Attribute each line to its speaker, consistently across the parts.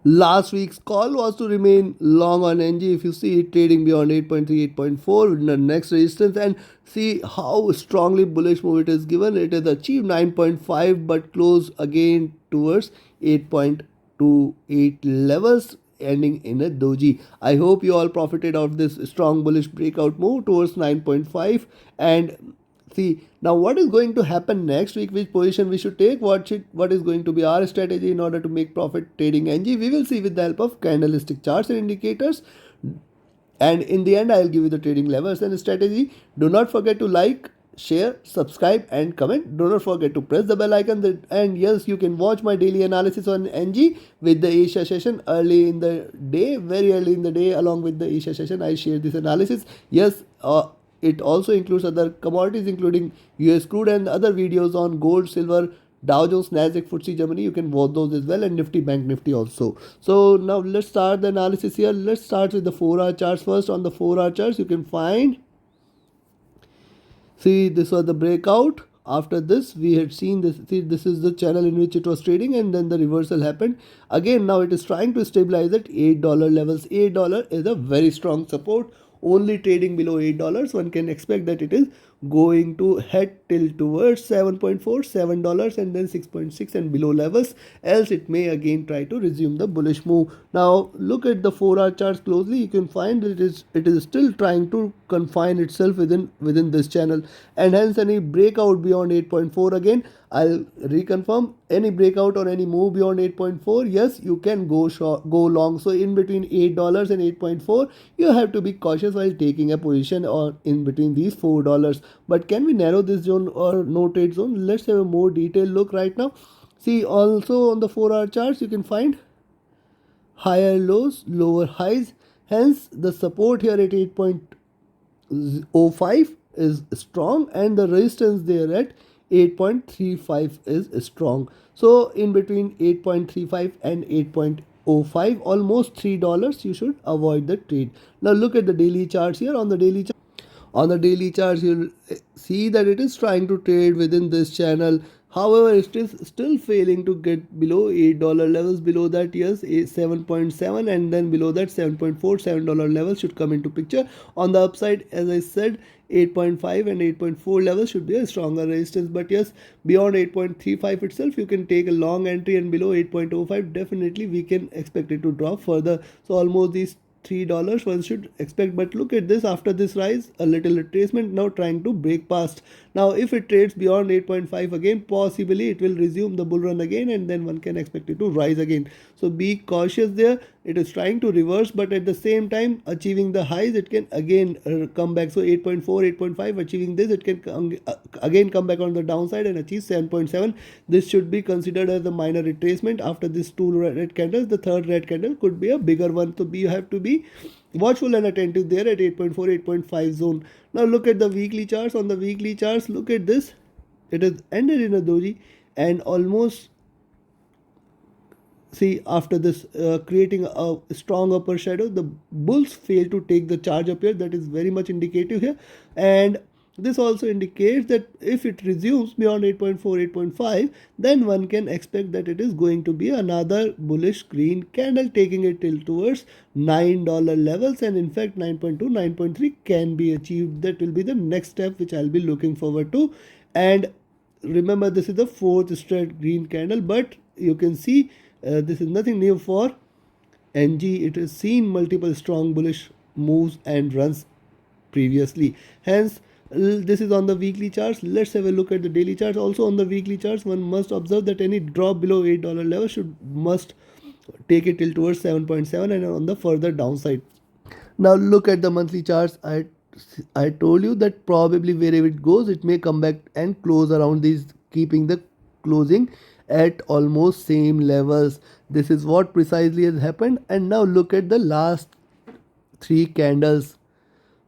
Speaker 1: Last week's call was to remain long on NG. If you see it trading beyond 8.3, 8.4 in the next resistance, and see how strongly bullish move it is given. It has achieved 9.5 but closed again towards 8.28 levels, ending in a doji. I hope you all profited out of this strong bullish breakout move towards 9.5. And see, now what is going to happen next week, which position we should take, what is going to be our strategy in order to make profit trading NG, we will see with the help of candlestick charts and indicators. And in the end, I'll give you the trading levers and strategy. Do not forget to like, share, subscribe, and comment. Do not forget to press the bell icon. And yes, you can watch my daily analysis on NG with the Asia session early in the day, very early in the day, along with the Asia session. I share this analysis. Yes, it also includes other commodities, including US crude and other videos on gold, silver, Dow Jones, Nasdaq, FTSE Germany. You can watch those as well, and Nifty, Bank Nifty also. So now let's start the analysis here. Let's start with the 4-hour charts first. On the 4-hour charts, you can find, see, this was the breakout. After this, we had seen this. See, this is the channel in which it was trading, and then the reversal happened. Again, now it is trying to stabilize at $8 levels. $8 is a very strong support. Only trading below $8, one can expect that it is going to head till towards 7.4, $7, and then 6.6 and below levels, else it may again try to resume the bullish move. Now look at the 4-hour charts closely. You can find that it is still trying to confine itself within this channel, and hence any breakout beyond 8.4, again I'll reconfirm, any breakout or any move beyond 8.4, yes, you can go short, go long. So in between $8 and 8.4, you have to be cautious while taking a position, or in between these $4. But can we narrow this zone or no trade zone? Let's have a more detailed look right now. See, also on the 4-hour charts, you can find higher lows, lower highs. Hence, the support here at 8.05 is strong, and the resistance there at 8.35 is strong. So in between 8.35 and 8.05, almost $3, you should avoid the trade. Now look at the daily charts here. On the daily charts, you'll see that it is trying to trade within this channel. However, it is still failing to get below $8 levels. Below that, yes, 7.7, and then below that 7.4, $7 levels should come into picture. On the upside, as I said, 8.5 and 8.4 levels should be a stronger resistance. But yes, beyond 8.35 itself, you can take a long entry, and below 8.05, definitely we can expect it to drop further. So almost these $3 one should expect. But look at this, after this rise, a little retracement, now trying to break past. Now if it trades beyond 8.5 again, possibly it will resume the bull run again, and then one can expect it to rise again. So be cautious there. It is trying to reverse, but at the same time achieving the highs, it can again come back. So 8.4, 8.5, achieving this, it can again come back on the downside and achieve 7.7. This should be considered as a minor retracement. After this two red candles, the third red candle could be a bigger one. So you have to be watchful and attentive there at 8.4, 8.5 zone. Now look at the weekly charts. On the weekly charts, look at this. It has ended in a doji, and almost, see, after this creating a strong upper shadow, the bulls fail to take the charge up here. That is very much indicative here. And this also indicates that if it resumes beyond 8.4, 8.5, then one can expect that it is going to be another bullish green candle, taking it till towards $9 levels, and in fact 9.2, 9.3 can be achieved. That will be the next step which I'll be looking forward to. And remember, this is the fourth straight green candle, but you can see this is nothing new for NG. It has seen multiple strong bullish moves and runs previously. Hence, this is on the weekly charts. Let's have a look at the daily charts. Also on the weekly charts, one must observe that any drop below $8 level must take it till towards 7.7 and on the further downside. Now look at the monthly charts. I told you that probably wherever it goes, it may come back and close around these, keeping the closing at almost same levels. This is what precisely has happened. And now look at the last three candles.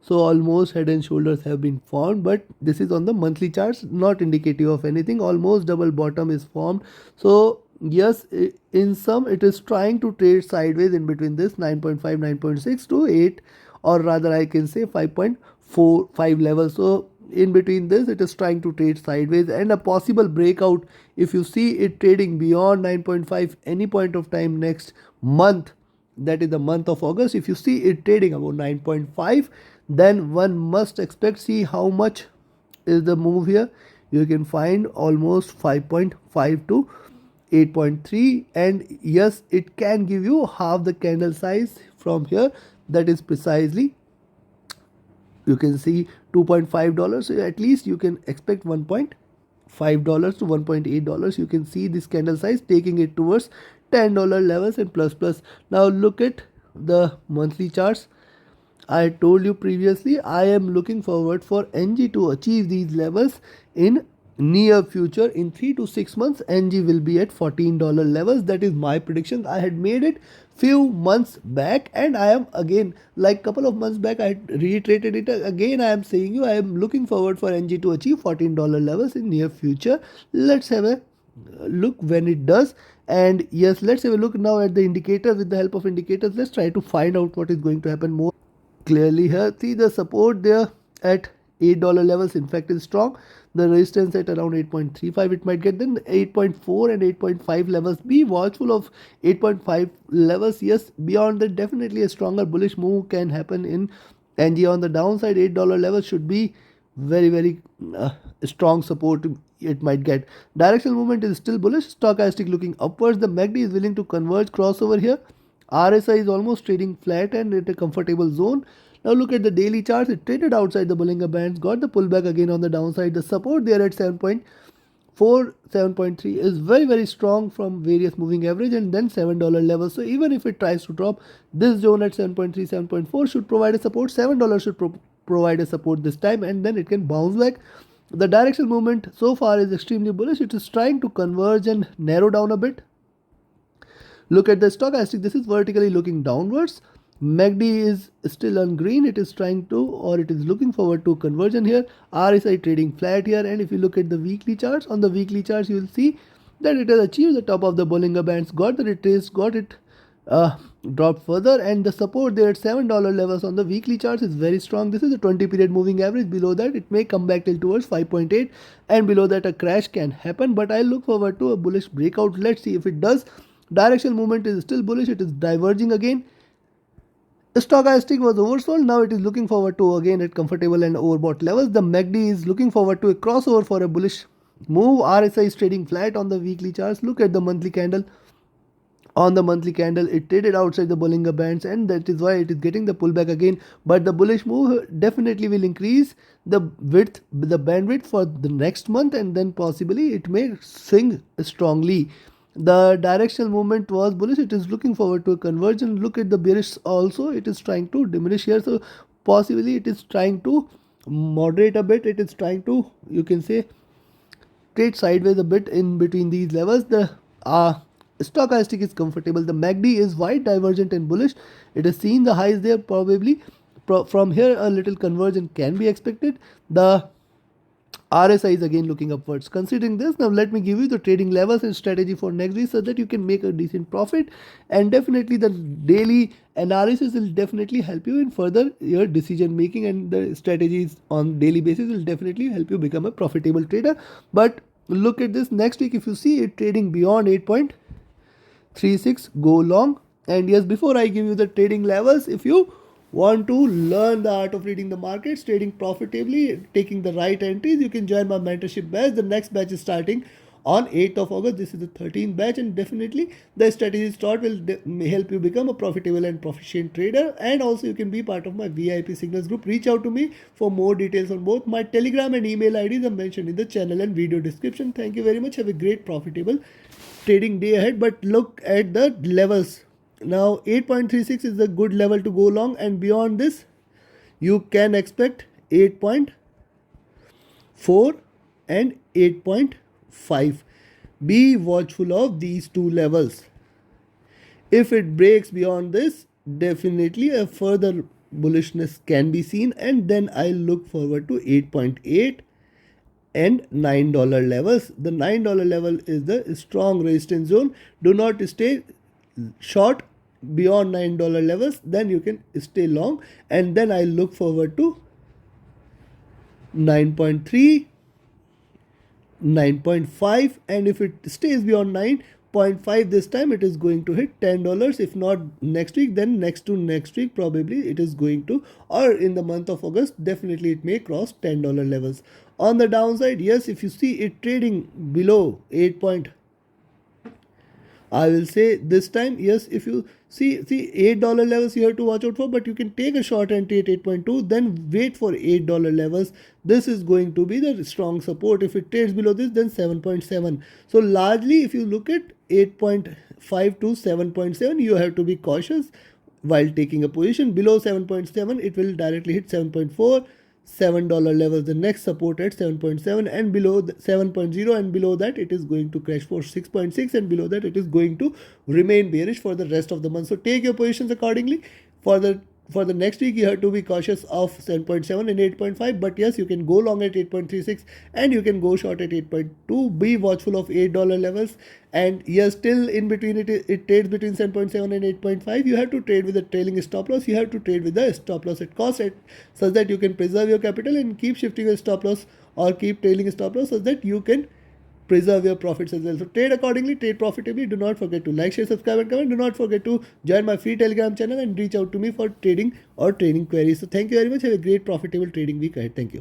Speaker 1: So almost head and shoulders have been formed, but this is on the monthly charts, not indicative of anything. Almost double bottom is formed. So yes, in sum, it is trying to trade sideways in between this 9.5, 9.6 to 8, or rather I can say 5.45 level. So in between this it is trying to trade sideways, and a possible breakout if you see it trading beyond 9.5 any point of time next month, that is the month of August. If you see it trading about 9.5, then one must expect, see how much is the move here. You can find almost 5.5 to 8.3, and yes, it can give you half the candle size from here. That is precisely, you can see $2.5. So at least you can expect $1.5 to $1.8. You can see this candle size taking it towards $10 levels and plus. Now look at the monthly charts. I told you previously, I am looking forward for NG to achieve these levels in near future. In 3 to 6 months, NG will be at $14 levels. That is my prediction. I had made it few months back, and I am again, like couple of months back, I reiterated it again. I am saying you, I am looking forward for NG to achieve $14 levels in near future. Let's have a look when it does. And yes, let's have a look now at the indicators. With the help of indicators, let's try to find out what is going to happen more clearly here. See the support there at $8 levels, in fact, is strong. The resistance at around 8.35 it might get, then 8.4 and 8.5 levels. Be watchful of 8.5 levels. Yes, beyond that definitely a stronger bullish move can happen in NG. On the downside, $8 level should be very strong support it might get. Directional movement is still bullish. Stochastic looking upwards. The MACD is willing to converge crossover here. RSI is almost trading flat and at a comfortable zone. Now look at the daily charts. It traded outside the Bollinger Bands, got the pullback again on the downside. The support there at 7.4, 7.3 is very strong from various moving average, and then $7 level. So even if it tries to drop, this zone at 7.3, 7.4 should provide a support. $7 should provide a support this time, and then it can bounce back. The directional movement so far is extremely bullish. It is trying to converge and narrow down a bit. Look at the stochastic. This is vertically looking downwards. MACD is still on green. It is trying to, or it is looking forward to conversion here. RSI trading flat here. And if you look at the weekly charts, on the weekly charts, you will see that it has achieved the top of the Bollinger Bands, got the retrace, got it dropped further, and the support there at $7 levels on the weekly charts is very strong. This is a 20 period moving average. Below that it may come back till towards 5.8, and below that a crash can happen, but I look forward to a bullish breakout. Let's see if it does. Directional movement is still bullish. It is diverging again. Stochastic was oversold. Now it is looking forward to again at comfortable and overbought levels. The MACD is looking forward to a crossover for a bullish move. RSI is trading flat on the weekly charts. Look at the monthly candle. On the monthly candle, it traded outside the Bollinger Bands, and that is why it is getting the pullback again. But the bullish move definitely will increase the width, the bandwidth for the next month, and then possibly it may swing strongly. The directional movement was bullish. It is looking forward to a conversion. Look at the bearish also. It is trying to diminish here. So possibly it is trying to moderate a bit. It is trying to, you can say, trade sideways a bit in between these levels. The stochastic is comfortable. The MACD is wide, divergent and bullish. It has seen the highs there. Probably from here a little conversion can be expected. The RSI is again looking upwards. Considering this, now let me give you the trading levels and strategy for next week so that you can make a decent profit. And definitely the daily analysis will definitely help you in further your decision making, and the strategies on daily basis will definitely help you become a profitable trader. But look at this next week. If you see it trading beyond 8.36, go long. And yes, before I give you the trading levels, if you want to learn the art of reading the markets, trading profitably, taking the right entries, you can join my mentorship batch. The next batch is starting on 8th of August. This is the 13th batch, and definitely the strategies taught will help you become a profitable and proficient trader. And also you can be part of my VIP signals group. Reach out to me for more details on both. My Telegram and email IDs are mentioned in the channel and video description. Thank you very much. Have a great profitable trading day ahead. But look at the levels. Now 8.36 is a good level to go long, and beyond this you can expect 8.4 and 8.5. Be watchful of these two levels. If it breaks beyond this, definitely a further bullishness can be seen, and then I look forward to 8.8 and $9 levels. The $9 level is the strong resistance zone. Do not stay short beyond $9 levels, then you can stay long, and then I look forward to 9.3, 9.5, and if it stays beyond 9.5 this time, it is going to hit $10. If not next week, then next to next week probably it is going to, or in the month of August definitely it may cross $10 levels. On the downside, yes, if you see it trading below 8. I will say this time, yes, if you see $8 levels you have to watch out for, but you can take a short entry at 8.2, then wait for $8 levels. This is going to be the strong support. If it trades below this, then 7.7. So largely, if you look at 8.5 to 7.7, you have to be cautious while taking a position. Below 7.7, it will directly hit 7.4. $7 levels, the next support at 7.7, and below 7.0, and below that it is going to crash for 6.6, and below that it is going to remain bearish for the rest of the month. So take your positions accordingly. For the next week, you have to be cautious of 7.7 and 8.5, but yes, you can go long at 8.36 and you can go short at 8.2. Be watchful of $8 levels, and yes, still in between it trades between 7.7 and 8.5. You have to trade with a trailing stop loss. You have to trade with the stop loss at cost, such that you can preserve your capital and keep shifting your stop loss or keep trailing stop loss, such that you can preserve your profits as well. So trade accordingly, trade profitably. Do not forget to like, share, subscribe, and comment. Do not forget to join my free Telegram channel and reach out to me for trading or training queries. So thank you very much. Have a great profitable trading week ahead. Thank you.